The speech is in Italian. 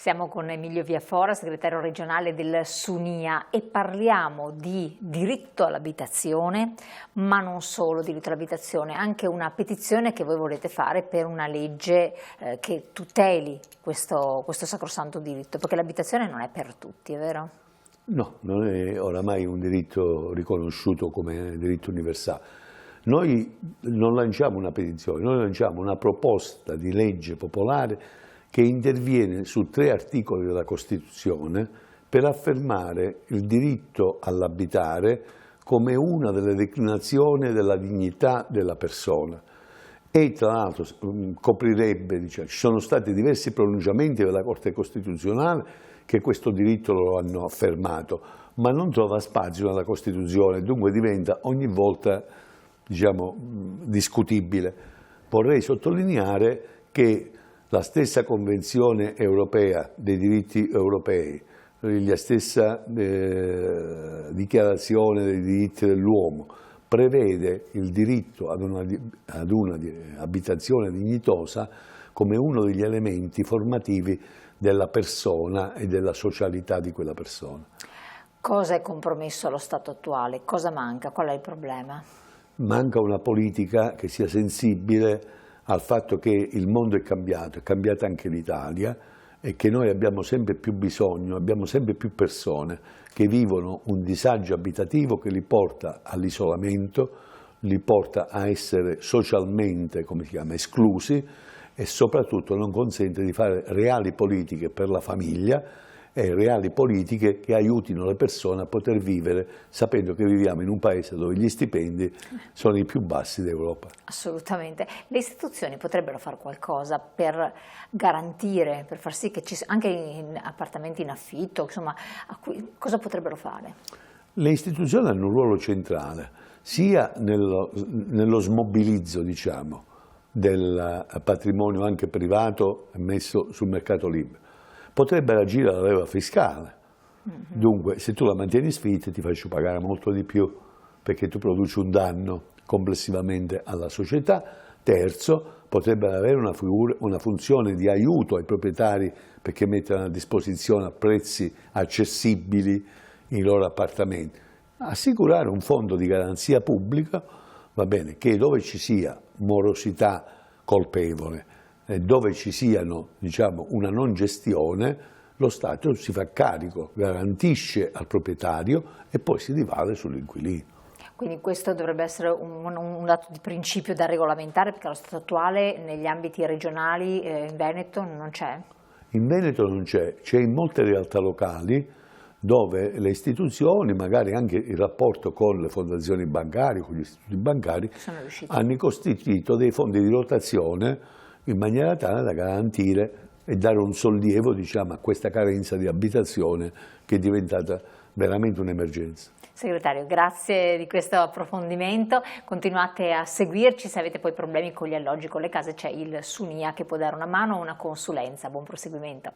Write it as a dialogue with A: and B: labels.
A: Siamo con Emilio Viafora, segretario regionale del Sunia, e parliamo di diritto all'abitazione, ma non solo diritto all'abitazione, anche una petizione che voi volete fare per una legge che tuteli questo sacrosanto diritto, perché l'abitazione non è per tutti, è vero?
B: No, non è oramai un diritto riconosciuto come diritto universale. Noi non lanciamo una petizione, noi lanciamo una proposta di legge popolare che interviene su 3 articoli della Costituzione per affermare il diritto all'abitare come una delle declinazioni della dignità della persona. E tra l'altro coprirebbe, ci sono stati diversi pronunciamenti della Corte Costituzionale che questo diritto lo hanno affermato, ma non trova spazio nella Costituzione, dunque diventa ogni volta discutibile. Vorrei sottolineare che la stessa Convenzione europea dei diritti europei, la stessa Dichiarazione dei diritti dell'uomo prevede il diritto ad una abitazione dignitosa come uno degli elementi formativi della persona e della socialità di quella persona.
A: Cosa è compromesso allo stato attuale? Cosa manca? Qual è il problema?
B: Manca una politica che sia sensibile al fatto che il mondo è cambiata anche l'Italia e che noi abbiamo sempre più bisogno, abbiamo sempre più persone che vivono un disagio abitativo che li porta all'isolamento, li porta a essere socialmente, esclusi e soprattutto non consente di fare reali politiche per la famiglia e reali politiche che aiutino le persone a poter vivere sapendo che viviamo in un paese dove gli stipendi sono i più bassi d'Europa.
A: Assolutamente. Le istituzioni potrebbero fare qualcosa per garantire, per far sì che anche in appartamenti in affitto, insomma, cosa potrebbero fare?
B: Le istituzioni hanno un ruolo centrale, sia nello smobilizzo, del patrimonio anche privato messo sul mercato libero. Potrebbe agire la leva fiscale, dunque se tu la mantieni sfitta ti faccio pagare molto di più perché tu produci un danno complessivamente alla società. Terzo, potrebbe avere una funzione di aiuto ai proprietari perché mettono a disposizione a prezzi accessibili i loro appartamenti. Assicurare un fondo di garanzia pubblica, va bene, che dove ci sia morosità colpevole, dove ci siano una non gestione, lo Stato si fa carico, garantisce al proprietario e poi si rivale sull'inquilino.
A: Quindi questo dovrebbe essere un dato di principio da regolamentare, perché allo stato attuale negli ambiti regionali in Veneto non c'è?
B: In Veneto non c'è, c'è in molte realtà locali dove le istituzioni, magari anche il rapporto con le fondazioni bancarie, con gli istituti bancari, hanno costituito dei fondi di rotazione in maniera tale da garantire e dare un sollievo a questa carenza di abitazione che è diventata veramente un'emergenza.
A: Segretario, grazie di questo approfondimento, continuate a seguirci, se avete poi problemi con gli alloggi, con le case c'è il Sunia che può dare una mano o una consulenza. Buon proseguimento.